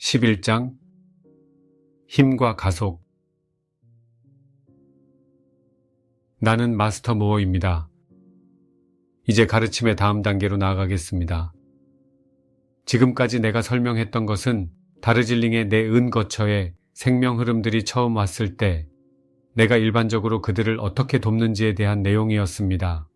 11장 힘과 가속. 나는 마스터 모어입니다. 이제 가르침의 다음 단계로 나아가겠습니다. 지금까지 내가 설명했던 것은 다르질링의 내 은거처에 생명 흐름들이 처음 왔을 때 내가 일반적으로 그들을 어떻게 돕는지에 대한 내용이었습니다.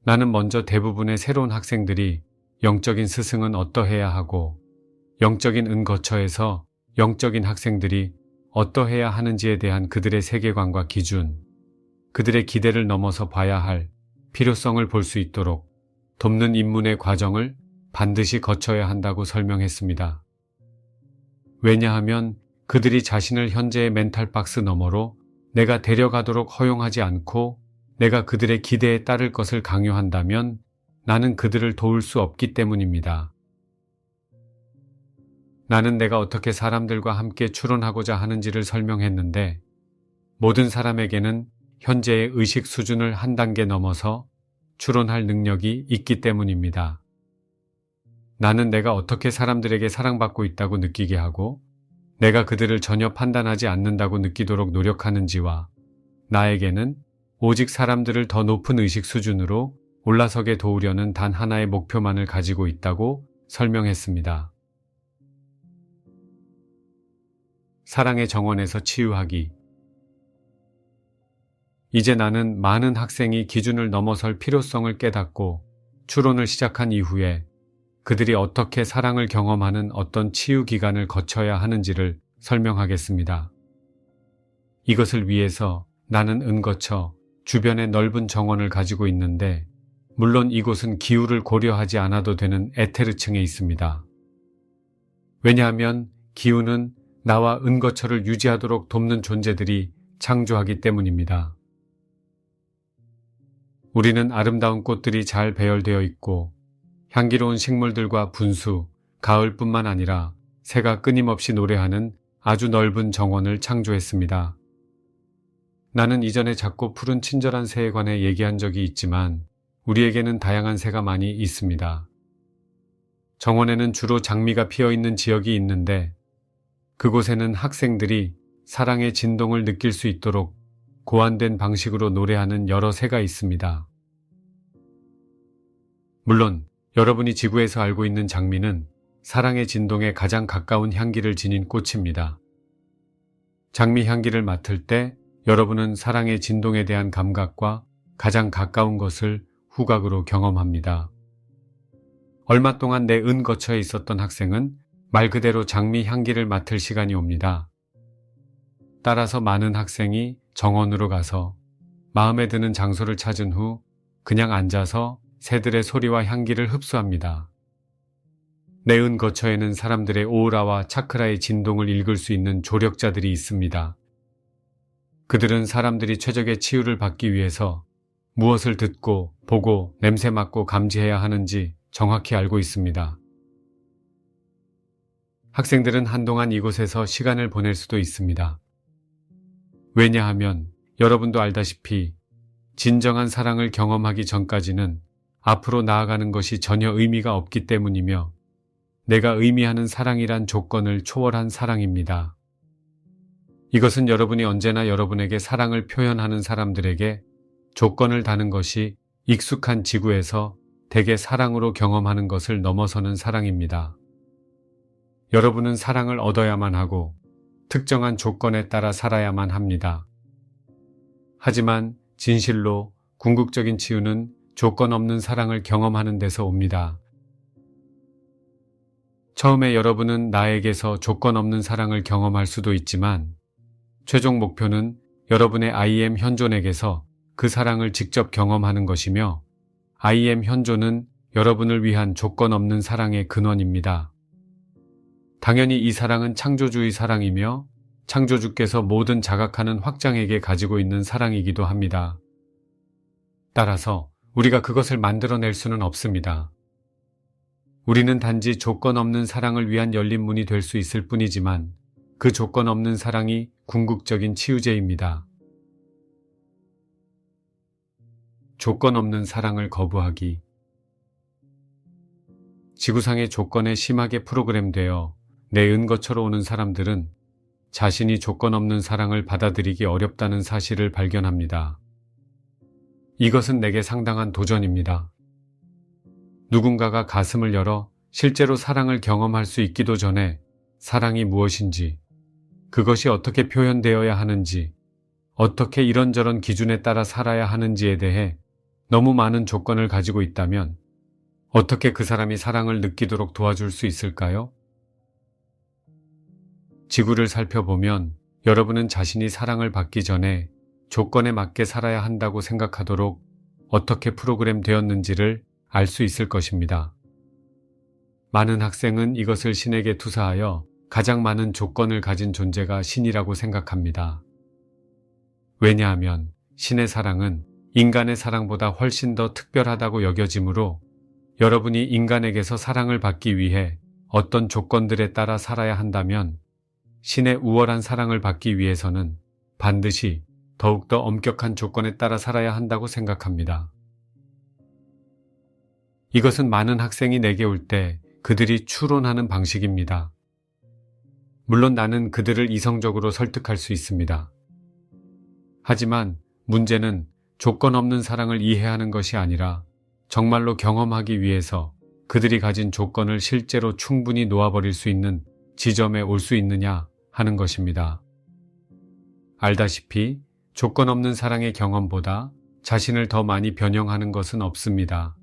나는 먼저 대부분의 새로운 학생들이 영적인 스승은 어떠해야 하고 영적인 은거처에서 영적인 학생들이 어떠해야 하는지에 대한 그들의 세계관과 기준, 그들의 기대를 넘어서 봐야 할 필요성을 볼 수 있도록 돕는 입문의 과정을 반드시 거쳐야 한다고 설명했습니다. 왜냐하면 그들이 자신을 현재의 멘탈 박스 너머로 내가 데려가도록 허용하지 않고 내가 그들의 기대에 따를 것을 강요한다면 나는 그들을 도울 수 없기 때문입니다. 나는 내가 어떻게 사람들과 함께 추론하고자 하는지를 설명했는데 모든 사람에게는 현재의 의식 수준을 한 단계 넘어서 추론할 능력이 있기 때문입니다. 나는 내가 어떻게 사람들에게 사랑받고 있다고 느끼게 하고 내가 그들을 전혀 판단하지 않는다고 느끼도록 노력하는지와 나에게는 오직 사람들을 더 높은 의식 수준으로 올라서게 도우려는 단 하나의 목표만을 가지고 있다고 설명했습니다. 사랑의 정원에서 치유하기. 이제 나는 많은 학생이 기준을 넘어설 필요성을 깨닫고 추론을 시작한 이후에 그들이 어떻게 사랑을 경험하는 어떤 치유 기간을 거쳐야 하는지를 설명하겠습니다. 이것을 위해서 나는 은거처 주변에 넓은 정원을 가지고 있는데 물론 이곳은 기후를 고려하지 않아도 되는 에테르층에 있습니다. 왜냐하면 기후는 나와 은거처를 유지하도록 돕는 존재들이 창조하기 때문입니다. 우리는 아름다운 꽃들이 잘 배열되어 있고 향기로운 식물들과 분수, 가을뿐만 아니라 새가 끊임없이 노래하는 아주 넓은 정원을 창조했습니다. 나는 이전에 작고 푸른 친절한 새에 관해 얘기한 적이 있지만 우리에게는 다양한 새가 많이 있습니다. 정원에는 주로 장미가 피어 있는 지역이 있는데 그곳에는 학생들이 사랑의 진동을 느낄 수 있도록 고안된 방식으로 노래하는 여러 새가 있습니다. 물론 여러분이 지구에서 알고 있는 장미는 사랑의 진동에 가장 가까운 향기를 지닌 꽃입니다. 장미 향기를 맡을 때 여러분은 사랑의 진동에 대한 감각과 가장 가까운 것을 후각으로 경험합니다. 얼마 동안 내 은거처에 있었던 학생은 말 그대로 장미 향기를 맡을 시간이 옵니다. 따라서 많은 학생이 정원으로 가서 마음에 드는 장소를 찾은 후 그냥 앉아서 새들의 소리와 향기를 흡수합니다. 내 은거처에는 사람들의 오라와 차크라의 진동을 읽을 수 있는 조력자들이 있습니다. 그들은 사람들이 최적의 치유를 받기 위해서 무엇을 듣고 보고 냄새 맡고 감지해야 하는지 정확히 알고 있습니다. 학생들은 한동안 이곳에서 시간을 보낼 수도 있습니다. 왜냐하면 여러분도 알다시피 진정한 사랑을 경험하기 전까지는 앞으로 나아가는 것이 전혀 의미가 없기 때문이며 내가 의미하는 사랑이란 조건을 초월한 사랑입니다. 이것은 여러분이 언제나 여러분에게 사랑을 표현하는 사람들에게 조건을 다는 것이 익숙한 지구에서 대개 사랑으로 경험하는 것을 넘어서는 사랑입니다. 여러분은 사랑을 얻어야만 하고 특정한 조건에 따라 살아야만 합니다. 하지만 진실로 궁극적인 치유는 조건 없는 사랑을 경험하는 데서 옵니다. 처음에 여러분은 나에게서 조건 없는 사랑을 경험할 수도 있지만 최종 목표는 여러분의 I am 현존에게서 그 사랑을 직접 경험하는 것이며 I am 현존은 여러분을 위한 조건 없는 사랑의 근원입니다. 당연히 이 사랑은 창조주의 사랑이며 창조주께서 모든 자각하는 확장에게 가지고 있는 사랑이기도 합니다. 따라서 우리가 그것을 만들어낼 수는 없습니다. 우리는 단지 조건 없는 사랑을 위한 열린 문이 될 수 있을 뿐이지만 그 조건 없는 사랑이 궁극적인 치유제입니다. 조건 없는 사랑을 거부하기. 지구상의 조건에 심하게 프로그램되어 내 은거처로 오는 사람들은 자신이 조건 없는 사랑을 받아들이기 어렵다는 사실을 발견합니다. 이것은 내게 상당한 도전입니다. 누군가가 가슴을 열어 실제로 사랑을 경험할 수 있기도 전에 사랑이 무엇인지, 그것이 어떻게 표현되어야 하는지, 어떻게 이런저런 기준에 따라 살아야 하는지에 대해 너무 많은 조건을 가지고 있다면 어떻게 그 사람이 사랑을 느끼도록 도와줄 수 있을까요? 지구를 살펴보면 여러분은 자신이 사랑을 받기 전에 조건에 맞게 살아야 한다고 생각하도록 어떻게 프로그램 되었는지를 알 수 있을 것입니다. 많은 학생은 이것을 신에게 투사하여 가장 많은 조건을 가진 존재가 신이라고 생각합니다. 왜냐하면 신의 사랑은 인간의 사랑보다 훨씬 더 특별하다고 여겨지므로 여러분이 인간에게서 사랑을 받기 위해 어떤 조건들에 따라 살아야 한다면 신의 우월한 사랑을 받기 위해서는 반드시 더욱더 엄격한 조건에 따라 살아야 한다고 생각합니다. 이것은 많은 학생이 내게 올 때 그들이 추론하는 방식입니다. 물론 나는 그들을 이성적으로 설득할 수 있습니다. 하지만 문제는 조건 없는 사랑을 이해하는 것이 아니라 정말로 경험하기 위해서 그들이 가진 조건을 실제로 충분히 놓아버릴 수 있는 지점에 올 수 있느냐 하는 것입니다. 알다시피 조건 없는 사랑의 경험보다 자신을 더 많이 변형하는 것은 없습니다.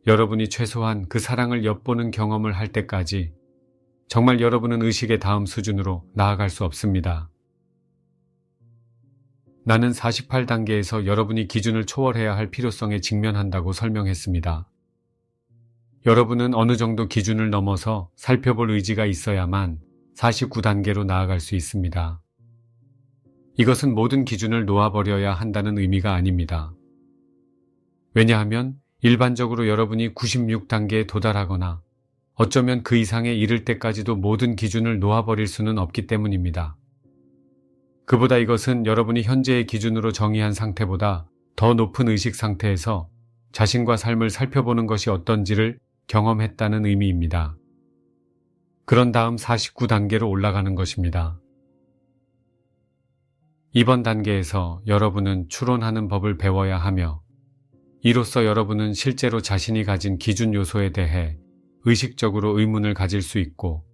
여러분이 최소한 그 사랑을 엿보는 경험을 할 때까지 정말 여러분은 의식의 다음 수준으로 나아갈 수 없습니다. 나는 48단계에서 여러분이 기준을 초월해야 할 필요성에 직면한다고 설명했습니다. 여러분은 어느 정도 기준을 넘어서 살펴볼 의지가 있어야만 49단계로 나아갈 수 있습니다. 이것은 모든 기준을 놓아버려야 한다는 의미가 아닙니다. 왜냐하면 일반적으로 여러분이 96단계에 도달하거나 어쩌면 그 이상에 이를 때까지도 모든 기준을 놓아버릴 수는 없기 때문입니다. 그보다 이것은 여러분이 현재의 기준으로 정의한 상태보다 더 높은 의식 상태에서 자신과 삶을 살펴보는 것이 어떤지를 경험했다는 의미입니다. 그런 다음 49단계로 올라가는 것입니다. 이번 단계에서 여러분은 추론하는 법을 배워야 하며 이로써 여러분은 실제로 자신이 가진 기준 요소에 대해 의식적으로 의문을 가질 수 있고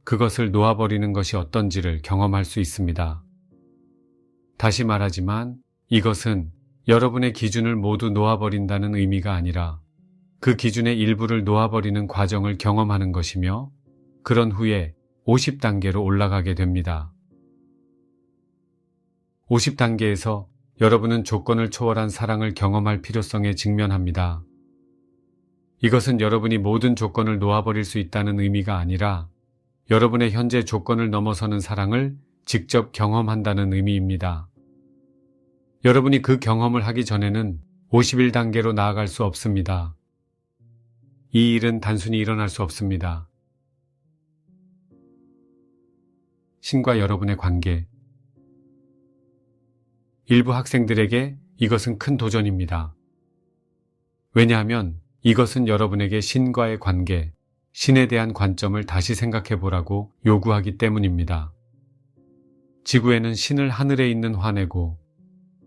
그것을 놓아버리는 것이 어떤지를 경험할 수 있습니다. 다시 말하지만 이것은 여러분의 기준을 모두 놓아버린다는 의미가 아니라 그 기준의 일부를 놓아버리는 과정을 경험하는 것이며 그런 후에 50단계로 올라가게 됩니다. 50단계에서 여러분은 조건을 초월한 사랑을 경험할 필요성에 직면합니다. 이것은 여러분이 모든 조건을 놓아버릴 수 있다는 의미가 아니라 여러분의 현재 조건을 넘어서는 사랑을 직접 경험한다는 의미입니다. 여러분이 그 경험을 하기 전에는 51단계로 나아갈 수 없습니다. 이 일은 단순히 일어날 수 없습니다. 신과 여러분의 관계. 일부 학생들에게 이것은 큰 도전입니다. 왜냐하면 이것은 여러분에게 신과의 관계, 신에 대한 관점을 다시 생각해 보라고 요구하기 때문입니다. 지구에는 신을 하늘에 있는 화내고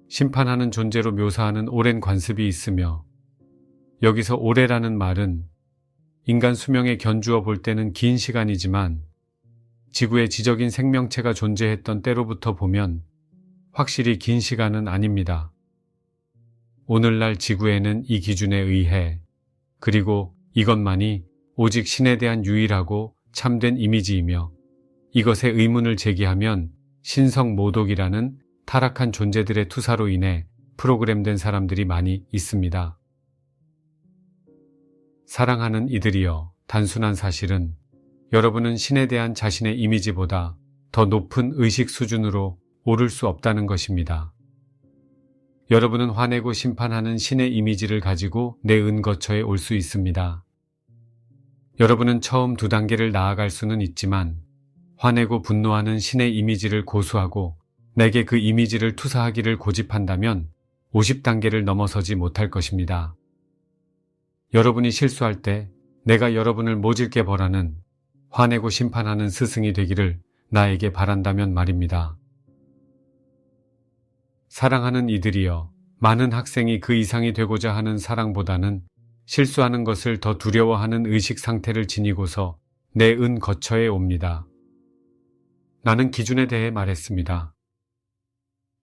심판하는 존재로 묘사하는 오랜 관습이 있으며 여기서 오래라는 말은 인간 수명에 견주어 볼 때는 긴 시간이지만 지구에 지적인 생명체가 존재했던 때로부터 보면 확실히 긴 시간은 아닙니다. 오늘날 지구에는 이 기준에 의해 그리고 이것만이 오직 신에 대한 유일하고 참된 이미지이며 이것에 의문을 제기하면 신성 모독이라는 타락한 존재들의 투사로 인해 프로그램된 사람들이 많이 있습니다. 사랑하는 이들이여, 단순한 사실은 여러분은 신에 대한 자신의 이미지보다 더 높은 의식 수준으로 오를 수 없다는 것입니다. 여러분은 화내고 심판하는 신의 이미지를 가지고 내 은거처에 올 수 있습니다. 여러분은 처음 2단계를 나아갈 수는 있지만 화내고 분노하는 신의 이미지를 고수하고 내게 그 이미지를 투사하기를 고집한다면 50단계를 넘어서지 못할 것입니다. 여러분이 실수할 때 내가 여러분을 모질게 벌하는 화내고 심판하는 스승이 되기를 나에게 바란다면 말입니다. 사랑하는 이들이여, 많은 학생이 그 이상이 되고자 하는 사랑보다는 실수하는 것을 더 두려워하는 의식 상태를 지니고서 내 은 거처에 옵니다. 나는 기준에 대해 말했습니다.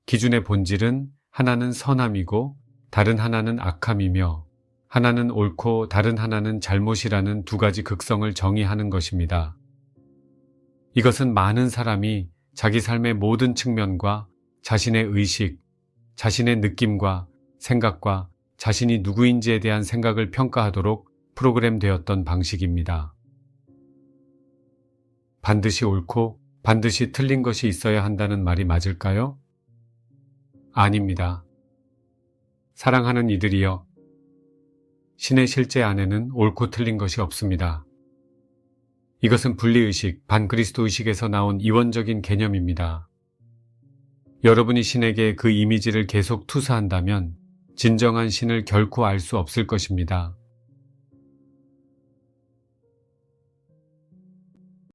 기준의 본질은 하나는 선함이고 다른 하나는 악함이며 하나는 옳고 다른 하나는 잘못이라는 두 가지 극성을 정의하는 것입니다. 이것은 많은 사람이 자기 삶의 모든 측면과 자신의 의식, 자신의 느낌과 생각과 자신이 누구인지에 대한 생각을 평가하도록 프로그램되었던 방식입니다. 반드시 옳고 반드시 틀린 것이 있어야 한다는 말이 맞을까요? 아닙니다. 사랑하는 이들이여, 신의 실제 안에는 옳고 틀린 것이 없습니다. 이것은 분리의식, 반그리스도 의식에서 나온 이원적인 개념입니다. 여러분이 신에게 그 이미지를 계속 투사한다면 진정한 신을 결코 알 수 없을 것입니다.